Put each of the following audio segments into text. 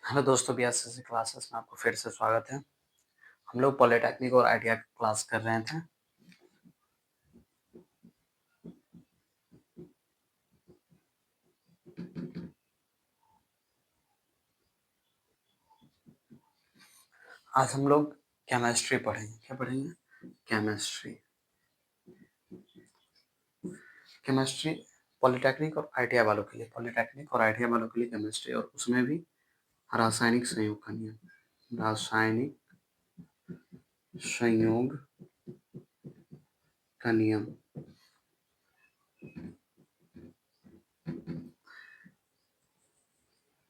Hello दोस्तों, BSSC classes में आपको फिर से स्वागत है। हम लोग पॉलिटेक्निक और आईटीआई क्लास कर रहे थे। आज हम लोग केमिस्ट्री पढ़ेंगे। क्या पढ़ेंगे? केमिस्ट्री। केमिस्ट्री पॉलिटेक्निक और आईटीआई वालों के लिए, केमिस्ट्री, और उसमें भी रासायनिक संयोग का नियम। रासायनिक संयोग का नियम।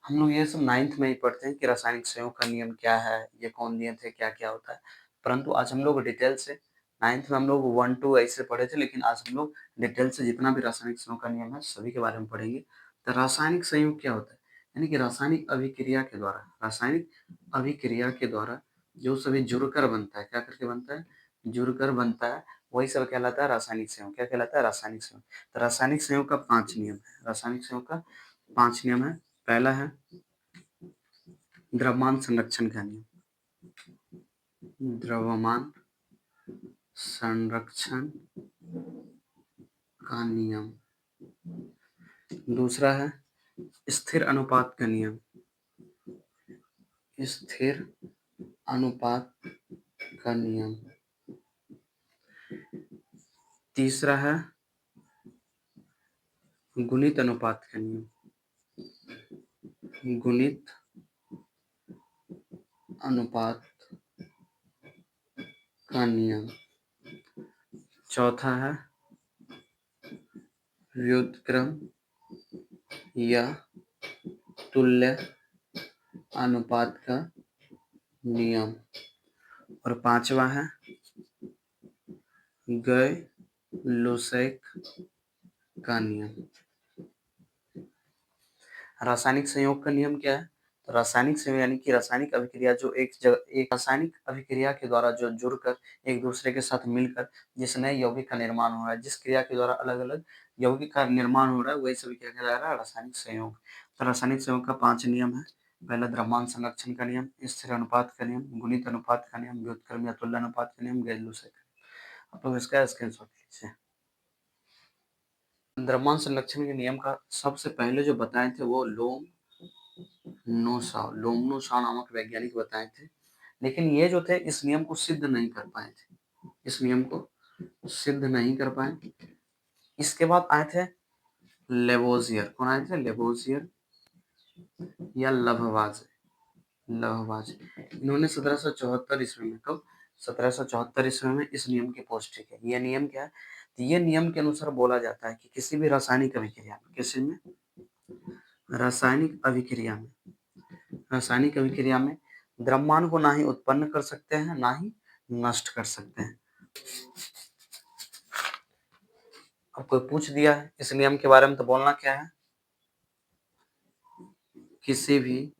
हम लोग ये सब 9th में ही पढ़ते हैं कि रासायनिक संयोग का नियम क्या है, ये कौन दिए थे, क्या क्या होता है। परंतु आज हम लोग डिटेल से 9th में हम लोग 1 2 ऐसे पढ़े थे, लेकिन आज हम लोग डिटेल से जितना भी रासायनिक संयोग का नियम है सभी के बारे में पढ़ेंगे। तो रासायनिक संयोग क्या होता है? यानी कि रासायनिक अभिक्रिया के द्वारा जो सभी जुड़कर बनता है, क्या करके बनता है? जुड़कर बनता है, वही सब कहलाता है रासायनिक संयोग। क्या कहलाता है? रासायनिक संयोग। तो रासायनिक संयोग का 5 नियम है। रासायनिक संयोग का 5 नियम है। पहला है द्रव्यमान संरक्षण का नियम। द्रव्यमान संरक्षण का नियम। दूसरा है स्थिर अनुपात का नियम। स्थिर अनुपात का नियम। तीसरा है गुणित अनुपात का नियम। गुणित अनुपात का नियम। चौथा है व्युत्क्रम या तुल्य अनुपात का नियम। और पांचवा है गय-लुसैक का नियम। रासायनिक संयोग का नियम क्या है? तो रासायनिक संयोग यानी कि रासायनिक अभिक्रिया जो एक रासायनिक अभिक्रिया के द्वारा जो जुड़कर एक दूसरे के साथ मिलकर जिस नए यौगिक का निर्माण हो रहा है, जिस क्रिया के द्वारा अलग अलग यौगिक का निर्माण हो रहा है, वही सभी क्या कहला रहा है? रासायनिक संयोग। तो रासायनिक संयोग का 5 नियम है। पहला द्रव्यमान संरक्षण का नियम, स्थिर अनुपात का नियम, गुणित अनुपात का नियम, व्युत्क्रम या तुल्य अनुपात का नियम, गैर-लुसैक। आप लोग इसका स्क्रीनशॉट लीजिए। द्रव्यमान संरक्षण के नियम का सबसे पहले जो बताए थे वो लोमनोसाव नामक वैज्ञानिक बताए थे। लेकिन ये जो थे इस नियम को सिद्ध नहीं कर पाए थे। इस नियम को सिद्ध नहीं कर पाए। इसके बाद आए थे लेवोजियर। कौन आए थे? लेवोजियर या लभवाजे। इन्होंने 1774 ईस्वी में, कब? 1774 ईस्वी में इस नियम की पुष्टि की। यह नियम क्या है? तो ये नियम के अनुसार बोला जाता है कि किसी भी रासायनिक अभिक्रिया में, रासायनिक अभिक्रिया में द्रव्यमान को ना ही उत्पन्न कर सकते हैं, ना ही नष्ट कर सकते हैं। अब कोई पूछ दिया है इस नियम के बारे में तो बोलना क्या है? किसी भी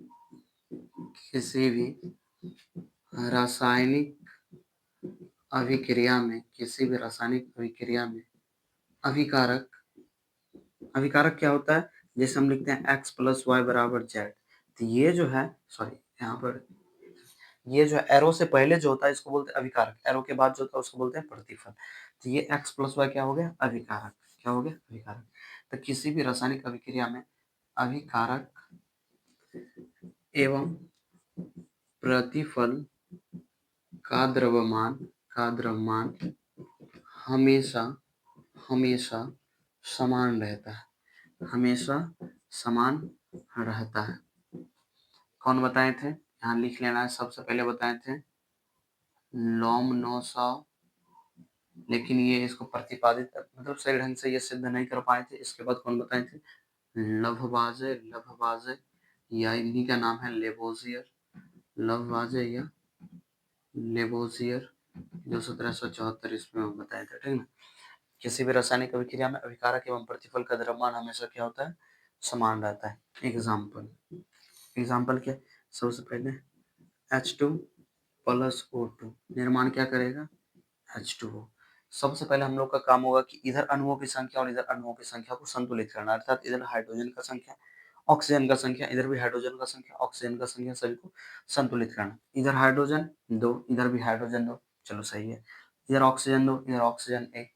रासायनिक अभिक्रिया में, अभिकारक क्या होता है? जैसे हम लिखते हैं x + y = z। तो ये जो है, सॉरी, यहाँ पर ये जो है एरो से पहले जो होता है इसको बोलते हैं अभिकारक, एरो के बाद जो होता है उसको बोलते हैं प्रतिफल। तो ये x + y क्या हो गया? अभिकारक। क्या हो गया? अभिकारक। तो किसी भी रासायनिक अभिक्रिया में अभिकारक एवं प्रतिफल का द्रव्यमान हमेशा समान रहता है। कौन बताए थे? यहाँ लिख लेना है। सबसे पहले बताए थे लोमनोसॉव, लेकिन ये इसको प्रतिपादित मतलब सही ढंग से ये सिद्ध नहीं कर पाए थे। इसके बाद कौन बताए थे? लभवाजे या इन्हीं का नाम है लेवोजियर। जो 1774 ईस्वी में बताए थे। ठीक ना? किसी भी रासायनिक अभिक्रिया में अभिकारक एवं प्रतिफल का द्रव्यमान हमेशा क्या होता है? समान रहता है। एग्जाम्पल क्या? सबसे पहले H2 + O2 निर्माण क्या करेगा? H2O। सबसे पहले हम लोग का काम होगा कि इधर अणुओं की संख्या और इधर अणुओं की संख्या को संतुलित करना, अर्थात इधर हाइड्रोजन का संख्या ऑक्सीजन का संख्या, इधर भी हाइड्रोजन का संख्या, ऑक्सीजन का संख्या, सभी को संतुलित करना। इधर हाइड्रोजन 2, इधर भी हाइड्रोजन 2, चलो सही है। इधर ऑक्सीजन 2, इधर ऑक्सीजन 1।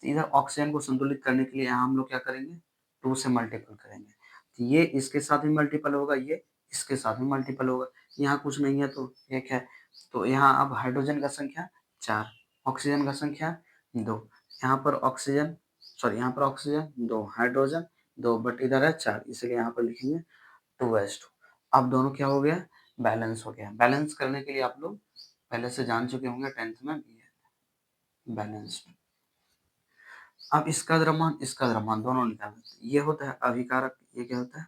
इधर ऑक्सीजन को संतुलित करने के लिए यहाँ हम लोग क्या करेंगे, 2 से मल्टीपल करेंगे। तो ये इसके साथ भी मल्टीपल होगा, ये इसके साथ भी मल्टीपल होगा। यहाँ कुछ नहीं है तो 1 है। तो यहाँ अब हाइड्रोजन का संख्या 4, ऑक्सीजन का संख्या 2। यहाँ पर ऑक्सीजन, सॉरी यहाँ पर ऑक्सीजन 2, हाइड्रोजन 2, बट इधर है 4, इसलिए यहाँ पर लिखेंगे 2s2। अब दोनों क्या हो गया, बैलेंस हो गया। बैलेंस करने के लिए आप लोग पहले से जान चुके होंगे 10th में भी है बैलेंस्ड। अब इसका द्रव्यमान दोनों निकालना। ये होता है अभिकारक, ये क्या होता है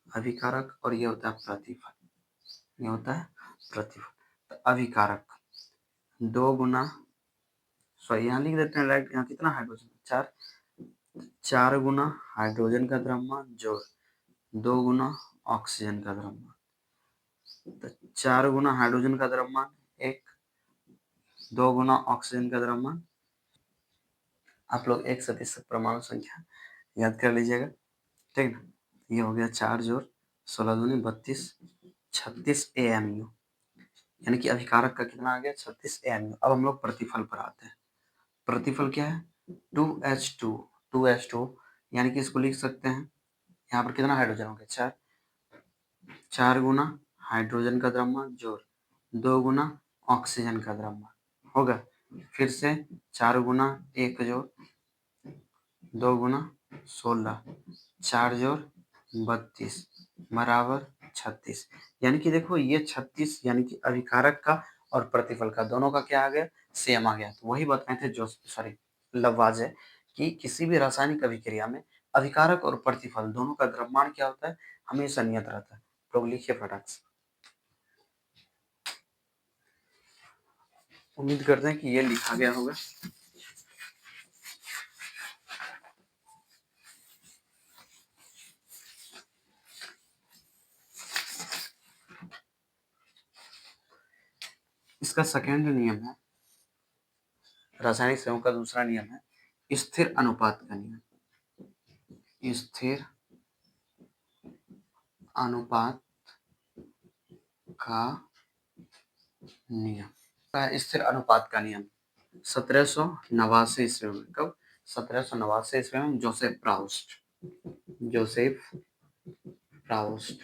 अभिकारक, और ये होता है प्रतिफल, ये होता है प्रतिफल। तो अभिकारक 2 गुना, सॉरी यहाँ लिख देते हैं राइट, यहाँ कितना हाइड्रोजन 4, 4 गुना हाइड्रोजन का द्रव्यमान जोड़ 2 गुना ऑक्सीजन का द्रव्यमान। तो 4 गुना हाइड्रोजन का द्रव्यमान 1, 2 गुना ऑक्सीजन का द्रव्यमान। आप लोग 1 से परमाणु संख्या याद कर लीजिएगा, ठीक ना। ये हो गया 4 जोड़ 16 दूनी 32, 36 AMU, यानी कि अभिकारक का कितना आ गया 36 AMU। अब हम लोग प्रतिफल पर आते हैं। प्रतिफल क्या है 2H2, 2H2, यानी कि इसको लिख सकते हैं, यहाँ पर कितना हाइड्रोजन हो गया 4, 4 गुना हाइड्रोजन का द्रव्यमान जोड़ 2 गुना ऑक्सीजन का द्रव्यमान होगा। फिर से 4 गुना 1 जोड़ 2 गुना 16, 4 जोड़ 32 बराबर 36। यानी कि देखो ये 36 यानी कि अभिकारक का और प्रतिफल का दोनों का क्या आ गया, सेम आ गया। तो वही बताए थे जो, सॉरी लवाज है, कि किसी भी रासायनिक अभिक्रिया में अभिकारक और प्रतिफल दोनों का द्रव्यमान क्या होता है, हमेशा नियत रहता है। लोग लिखिए फटाक से। उम्मीद करते हैं कि ये लिखा गया होगा। इसका सेकेंड नियम है, रासायनिक संयोग का दूसरा नियम है स्थिर अनुपात का नियम। स्थिर अनुपात का नियम, स्थिर अनुपात का नियम 1789 ईस्वी में, कब 1789 ईस्वी में Joseph Proust, Joseph Proust,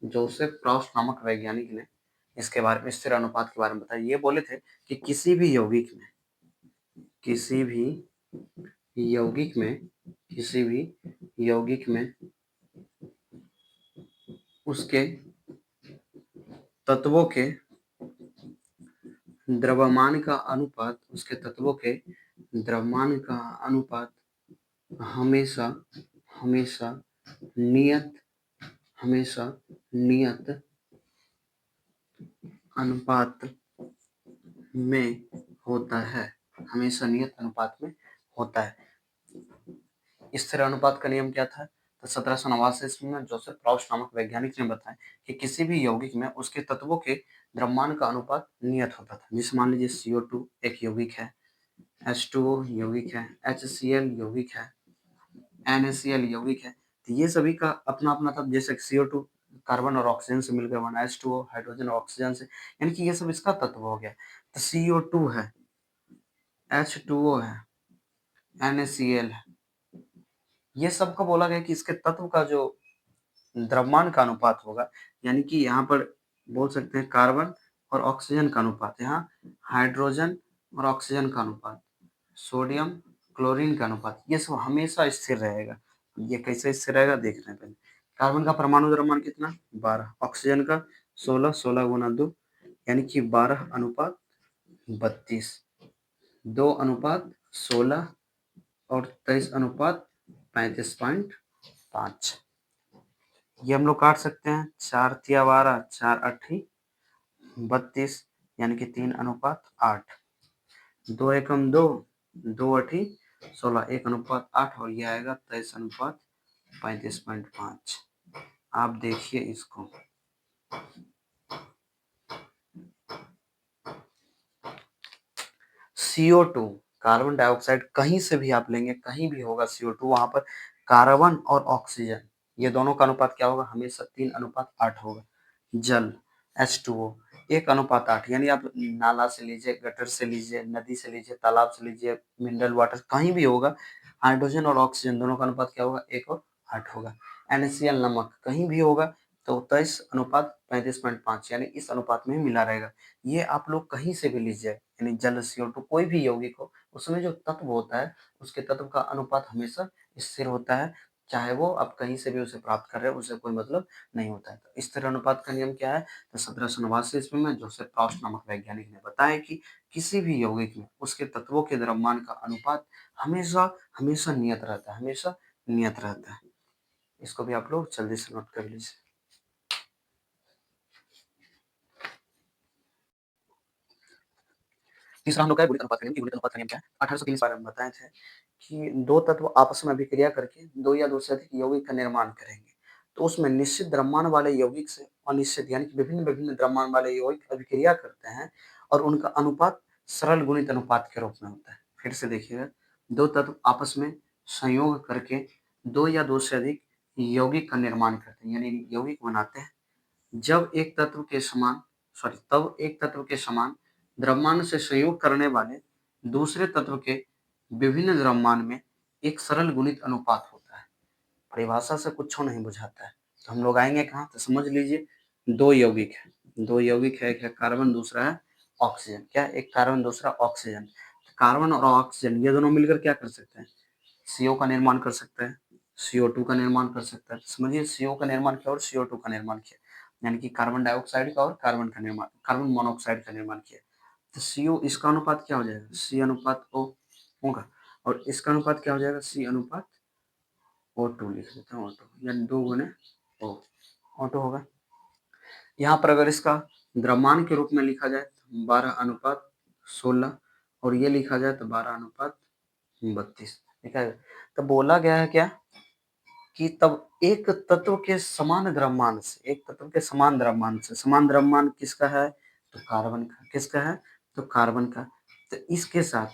Joseph Proust नामक वैज्ञानिक ने इसके बारे में, स्थिर अनुपात के बारे में बताया। ये बोले थे कि किसी भी यौगिक में, किसी भी यौगिक में, किसी भी यौगिक में उसके तत्वों के द्रव्यमान का अनुपात, उसके तत्वों के द्रव्यमान का अनुपात हमेशा हमेशा नियत, हमेशा नियत अनुपात में होता है, हमेशा नियत अनुपात में होता है। स्थिर अनुपात का नियम क्या था, तो 1789 ईस्वी में जोसेफ प्राउस्ट नामक वैज्ञानिक ने बताया कि किसी भी यौगिक में उसके तत्वों के द्रव्यमान का अनुपात नियत होता था। जैसे मान लीजिए CO2 एक यौगिक है, H2O यौगिक है, HCl यौगिक है, NaCl यौगिक है। तो ये सभी का अपना अपना था। जैसे CO2 कार्बन और ऑक्सीजन से मिलकर बना, H2O हाइड्रोजन और ऑक्सीजन से, यानी कि ये सब इसका तत्व हो गया। तो CO2 है, H2O है, NaCl है, ये सबको बोला गया कि इसके तत्व का जो द्रव्यमान का अनुपात होगा, यानी कि यहाँ पर बोल सकते हैं कार्बन और ऑक्सीजन का अनुपात, यहाँ हाइड्रोजन और ऑक्सीजन का अनुपात, सोडियम क्लोरीन का अनुपात, ये सब हमेशा स्थिर रहेगा। ये कैसे स्थिर रहेगा देख रहे हैं पहले। कार्बन का परमाणु द्रव्यमान कितना 12, ऑक्सीजन का 16, 16 गुना 2 यानी कि 12 अनुपात 32, 2 अनुपात 16 और 23 अनुपात 35.5। ये हम लोग काट सकते हैं, 4 तिया 12, 4 अट्ठी 32, यानी कि 3 अनुपात 8, 2 एकम 2, 2 अट्ठी 16, 1 अनुपात 8, और ये आएगा 23 अनुपात 35.5। आप देखिए इसको, CO2 कार्बन डाइऑक्साइड कहीं से भी आप लेंगे, कहीं भी होगा CO2, वहां पर कार्बन और ऑक्सीजन ये दोनों का अनुपात क्या होगा, हमेशा 3:8 होगा। जल H2O 1:8, यानी आप नाला से लीजिए, गटर से लीजिए, नदी से लीजिए, तालाब से लीजिए, मिनरल वाटर कहीं भी होगा, हाइड्रोजन और ऑक्सीजन दोनों का अनुपात क्या होगा, 1:8 होगा। NaCl नमक कहीं भी होगा तो 23:35, यानी इस अनुपात में ही मिला रहेगा। ये आप लोग कहीं से भी लीजिए, यानी जल CO2 कोई भी यौगिक हो, उसमें जो तत्व होता है उसके तत्व का अनुपात हमेशा स्थिर होता है, चाहे वो आप कहीं से भी उसे प्राप्त कर रहे हो, उससे कोई मतलब नहीं होता है। तो स्थिर अनुपात का नियम क्या है, तो 1789 ईस्वी में जोसेफ प्रॉस्ट नामक वैज्ञानिक ने बताया कि किसी भी यौगिक में उसके तत्वों के द्रव्यमान का अनुपात हमेशा हमेशा नियत रहता है, हमेशा नियत रहता है। इसको भी आप लोग जल्दी से नोट कर लीजिए। तीसरा हम लोग का है गुणित अनुपात का नियम। कि गुणित अनुपात का नियम क्या है, 1830 बारे में बताए थे कि दो तत्व आपस में अभिक्रिया करके दो या दो से अधिक यौगिक का निर्माण करेंगे, तो उसमें निश्चित द्रव्यमान वाले यौगिक से अनिश्चित यानी कि विभिन्न विभिन्न द्रव्यमान वाले यौगिक अभिक्रिया करते हैं और उनका अनुपात सरल गुणित अनुपात के रूप में होता है। फिर से देखिएगा, दो तत्व आपस में संयोग करके दो या दो से अधिक यौगिक का निर्माण करते हैं, यानी यौगिक बनाते हैं। जब एक तत्व के समान तब एक तत्व के समान द्रव्यमान से संयोग करने वाले दूसरे तत्व के विभिन्न द्रव्यमान में एक सरल गुणित अनुपात होता है। परिभाषा से कुछ नहीं बुझाता है, तो हम लोग आएंगे कहाँ, तो समझ लीजिए, दो यौगिक है, एक है कार्बन, दूसरा है ऑक्सीजन। क्या, एक कार्बन, दूसरा ऑक्सीजन। कार्बन और ऑक्सीजन ये दोनों मिलकर क्या कर सकते हैं, CO का निर्माण कर सकते हैं, CO2 का निर्माण कर सकता है। समझिए, CO का निर्माण किया और CO2 का निर्माण किया, यानी कि कार्बन डाइऑक्साइड का और कार्बन मोनोऑक्साइड का निर्माण किया। तो CO इसका अनुपात क्या हो जाएगा, C/O होगा, और इसका अनुपात क्या हो जाएगा, C/O2 लिख देता हूँ, O2, यानी 2 × O2 होगा। यहाँ पर अगर इसका द्रव्यमान के रूप में लिखा जाए तो 12:16, और ये लिखा जाए तो 12:32 लिखा है। तो बोला गया है क्या कि तब एक तत्व के समान द्रव्यमान से, समान द्रव्यमान किसका है, तो कार्बन का। किसका है, तो कार्बन का। तो इसके साथ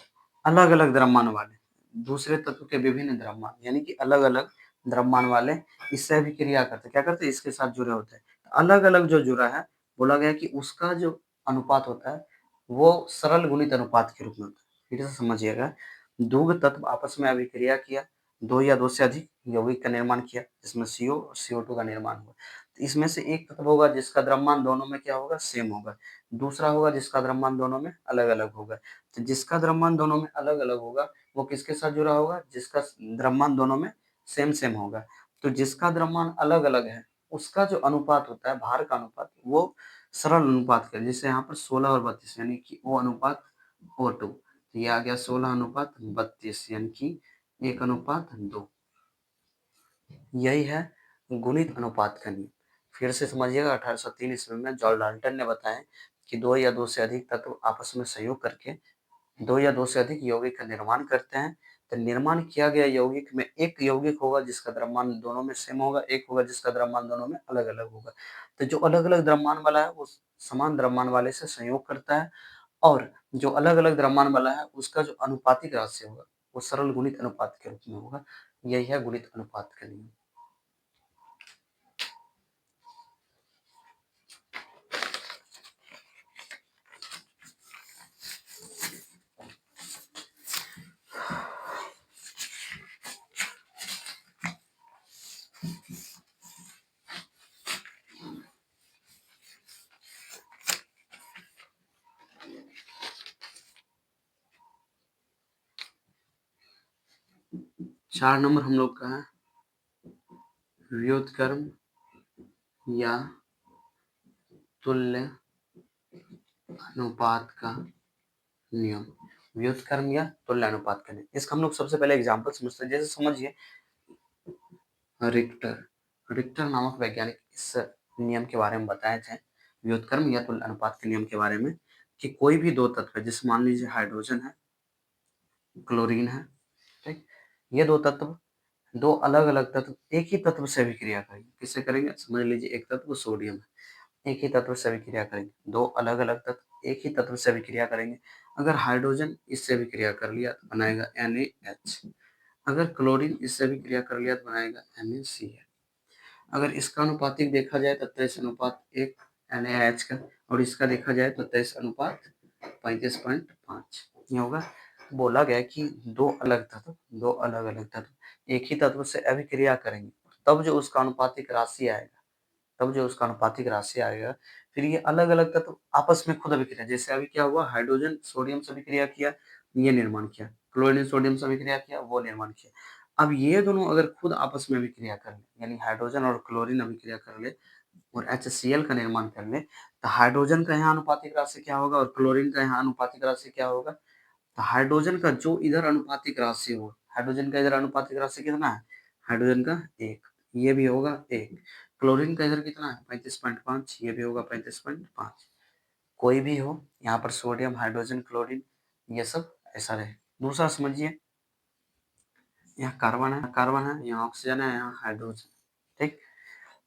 अलग अलग द्रव्यमान वाले दूसरे तत्व के विभिन्न द्रव्यमान, यानी कि अलग अलग द्रव्यमान वाले इससे भी क्रिया करते, क्या करते, इसके साथ जुड़े होते हैं। अलग अलग जो जुड़ा है, बोला गया कि उसका जो अनुपात होता है वो सरल गुणित अनुपात के रूप में होता है। फिर से समझिएगा, दो तत्व आपस में अभिक्रिया किया, दो या दो से अधिक यौगिक का निर्माण किया, जिसमें CO और CO2 का निर्माण हुआ। तो इसमें से एक तत्व होगा जिसका द्रव्यमान दोनों में क्या होगा, सेम होगा। दूसरा होगा जिसका द्रव्यमान दोनों में अलग अलग होगा। तो जिसका द्रव्यमान दोनों में अलग अलग होगा वो किसके साथ जुड़ा होगा, जिसका द्रव्यमान दोनों में सेम सेम होगा। तो जिसका द्रव्यमान अलग अलग है उसका जो अनुपात होता है, भार का अनुपात, वो सरल अनुपात का, जैसे यहाँ पर 16:32, यानी कि O अनुपात O2। तो ये आ गया 16:32, यानी कि 1:2। यही है गुणित अनुपात का नियम। फिर से समझिएगा, 1803 ईस्वी में जॉर्ज डाल्टन ने बताया कि दो या दो से अधिक तत्व आपस में संयोग करके दो या दो से अधिक यौगिक का निर्माण करते हैं। तो निर्माण किया गया यौगिक में एक यौगिक होगा जिसका द्रव्यमान दोनों में सेम होगा, एक होगा जिसका द्रव्यमान दोनों में अलग अलग होगा। तो जो अलग अलग द्रव्यमान वाला है वो समान द्रव्यमान वाले से संयोग करता है, और जो अलग अलग द्रव्यमान वाला है उसका जो अनुपातिक राशि होगा वो सरल गुणित अनुपात के रूप में होगा। यही है गुणित अनुपात का नियम। 4 नंबर हम लोग का है व्युत्क्रम या तुल्य अनुपात का नियम। व्युत्क्रम या तुल्य अनुपात का नियम, इसका हम लोग सबसे पहले एग्जांपल समझते हैं। जैसे समझिए, रिक्टर नामक वैज्ञानिक इस नियम के बारे में बताए थे, व्युत्क्रम या तुल्य अनुपात के नियम के बारे में, कि कोई भी दो तत्व है, जैसे मान लीजिए हाइड्रोजन है, क्लोरीन है, ठीक, ये दो तत्व, दो अलग अलग तत्व एक ही तत्व से अभिक्रिया करेंगे। किससे करेंगे, समझ लीजिए, एक तत्व सोडियम है, एक ही तत्व से अभिक्रिया करेंगे। दो अलग अलग तत्व एक ही तत्व से अभिक्रिया करेंगे। अगर हाइड्रोजन इससे अभिक्रिया कर लिया तो बनाएगा NaH, अगर क्लोरीन इससे अभिक्रिया कर लिया तो बनाएगा NaCl। अगर इसका अनुपातिक देखा जाए तो 23:1 NaH का, और इसका देखा जाए तो 23:35.5 ये होगा। बोला गया कि दो अलग तत्व एक ही तत्व से अभिक्रिया करेंगे, तब जो उसका अनुपातिक राशि आएगा, फिर ये अलग अलग तत्व आपस में खुद अभिक्रिया, जैसे अभी क्या हुआ, हाइड्रोजन सोडियम से अभिक्रिया किया, ये निर्माण किया, क्लोरीन सोडियम से अभिक्रिया किया, वो निर्माण किया। अब ये दोनों अगर खुद आपस में अभिक्रिया कर ले, यानी हाइड्रोजन और क्लोरीन अभिक्रिया कर ले और HCl का निर्माण कर ले, तो हाइड्रोजन का यहाँ अनुपातिक राशि क्या होगा और क्लोरीन का यहाँ अनुपातिक राशि क्या होगा। तो हाइड्रोजन का जो इधर अनुपातिक राशि हो, हाइड्रोजन का इधर अनुपातिक राशि कितना है, हाइड्रोजन का 1, ये भी होगा 1। क्लोरीन का इधर कितना है 35.5, ये भी होगा 35.5। कोई भी हो, यहाँ पर सोडियम, हाइड्रोजन, क्लोरीन, ये सब ऐसा रहे। दूसरा समझिए, यहाँ कार्बन है, यहाँ ऑक्सीजन है, यहाँ हाइड्रोजन। ठीक,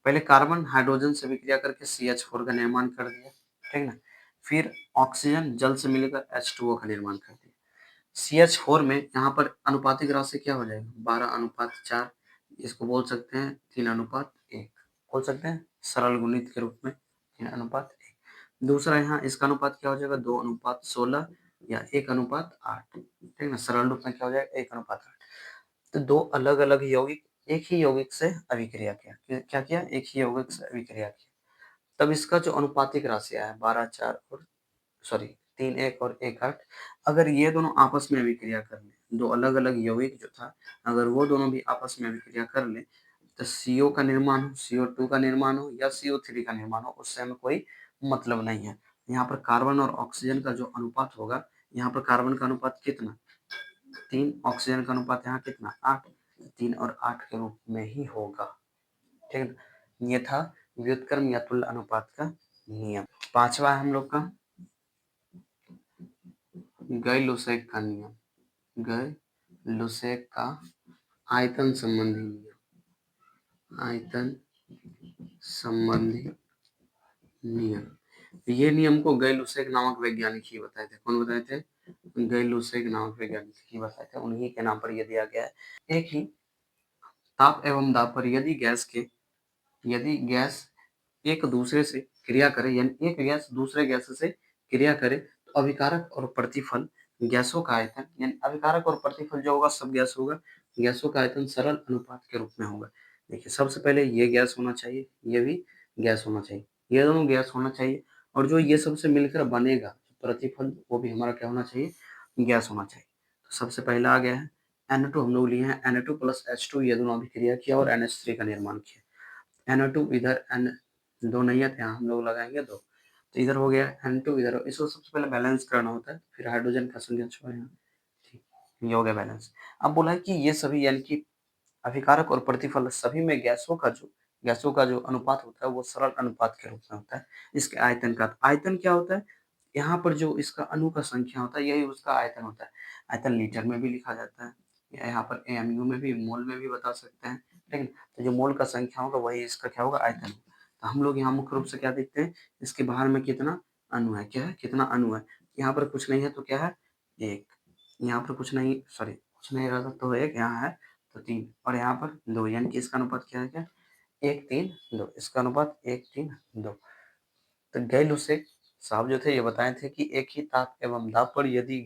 पहले कार्बन हाइड्रोजन से विक्रिया करके CH4 का निर्माण कर दिया, ठीक ना। फिर ऑक्सीजन जल से मिलकर H2O का निर्माण कर दिया। CH4 में यहाँ पर अनुपातिक राशि क्या हो जाएगा, 12:4, इसको बोल सकते हैं 3:1, बोल सकते हैं सरल गुणित के रूप में 3:1। दूसरा यहाँ इसका अनुपात क्या हो जाएगा, 2:16 या 1:8, ठीक ना, सरल रूप में क्या हो जाएगा 1:8। तो दो अलग अलग यौगिक एक ही यौगिक से अभिक्रिया किया, क्या किया, एक ही यौगिक से अभिक्रिया किया, तब इसका जो अनुपातिक राशि आया 12:4 और 3:1 और 1:8, अगर ये दोनों आपस में अभिक्रिया कर ले, दो अलग अलग यौगिक जो था, अगर वो दोनों भी आपस में अभिक्रिया कर ले, तो CO का निर्माण हो, CO2 का निर्माण हो या CO3 का निर्माण हो, उससे हमें कोई मतलब नहीं है। यहाँ पर कार्बन और ऑक्सीजन का जो अनुपात होगा, यहाँ पर कार्बन का अनुपात कितना 3, ऑक्सीजन का अनुपात यहाँ कितना 8, 3 और 8 के रूप में ही होगा, ठीक है। ये था व्युत्क्रम या तुल्य अनुपात का नियम। पांचवा है हम लोग का गैर-लुसेक का नियम, गैर-लुसेक का आयतन संबंधी नियम, आयतन संबंधी नियम। ये नियम को गैर-लुसेक नामक वैज्ञानिक ही बताए थे। कौन बताए थे, गैर-लुसेक नामक वैज्ञानिक ही बताए थे, उन्हीं के नाम पर ये दिया गया है। एक ही ताप एवं दाब पर यदि गैस एक दूसरे से क्रिया करे, यानी एक गैस दूसरे गैस से क्रिया करे, तो अभिकारक और प्रतिफल गैसों का आयतन, यानी अभिकारक और प्रतिफल जो होगा सब गैस होगा, गैसों का आयतन सरल अनुपात के रूप में होगा। देखिए सबसे पहले ये गैस होना चाहिए, ये भी गैस होना चाहिए, ये दोनों गैस होना चाहिए, और जो ये सबसे मिलकर बनेगा प्रतिफल, वो भी हमारा क्या होना चाहिए, गैस होना चाहिए। तो सबसे पहला आ गया है Na2, हम लोग लिए हैं Na2 + H2, ये दोनों अभिक्रिया किया और NH3 का निर्माण किया। Na2 इधर N दो नहीं है, यहाँ हम लोग लगाएंगे 2, तो इधर हो गया N2, इधर इसको सबसे पहले बैलेंस करना होता है, फिर हाइड्रोजन का संख्या छोड़ यहाँ, ठीक, ये हो गया बैलेंस। अब बोला है कि ये सभी यानी कि अभिकारक और प्रतिफल सभी में गैसों का जो अनुपात होता है वो सरल अनुपात के रूप में होता है। इसके आयतन का आयतन क्या होता है, यहाँ पर जो इसका अणु का संख्या होता है यही उसका आयतन होता है। आयतन लीटर में भी लिखा जाता है, या यहाँ पर AMU में भी, मोल में भी बता सकते हैं, ठीक है। तो जो मोल का संख्या होगा वही इसका क्या होगा, आयतन। तो हम लोग यहाँ मुख्य रूप से क्या देखते हैं, इसके बाहर में कितना अणु है, क्या है, कितना अणु है। यहाँ पर कुछ नहीं है तो क्या है, 1, यहाँ पर कुछ नहीं रहा तो 1, यहाँ है तो 3, और यहाँ पर 2, यानी कि इसका अनुपात क्या है, क्या 1:3:2, इसका अनुपात 1:3:2। तो गैर-लुसेक साहब जो थे ये बताए थे कि एक ही ताप एवं दाब पर यदि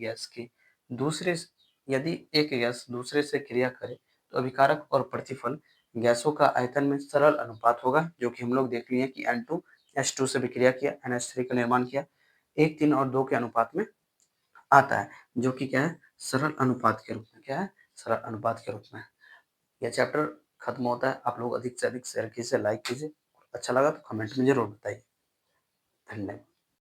एक गैस दूसरे से क्रिया करे, तो अभिकारक और प्रतिफल गैसों का आयतन में सरल अनुपात होगा, जो कि हम लोग देख लिए कि N2H2 से विक्रिया किया, NH3 का निर्माण किया, 1, 3 और 2 के अनुपात में आता है, जो कि क्या है, सरल अनुपात के रूप में, क्या है, सरल अनुपात के रूप में। यह चैप्टर खत्म होता है। आप लोग अधिक से अधिक शेयर कीजिए, लाइक कीजिए, अच्छा लगा तो कमेंट में जरूर बताइए। धन्यवाद।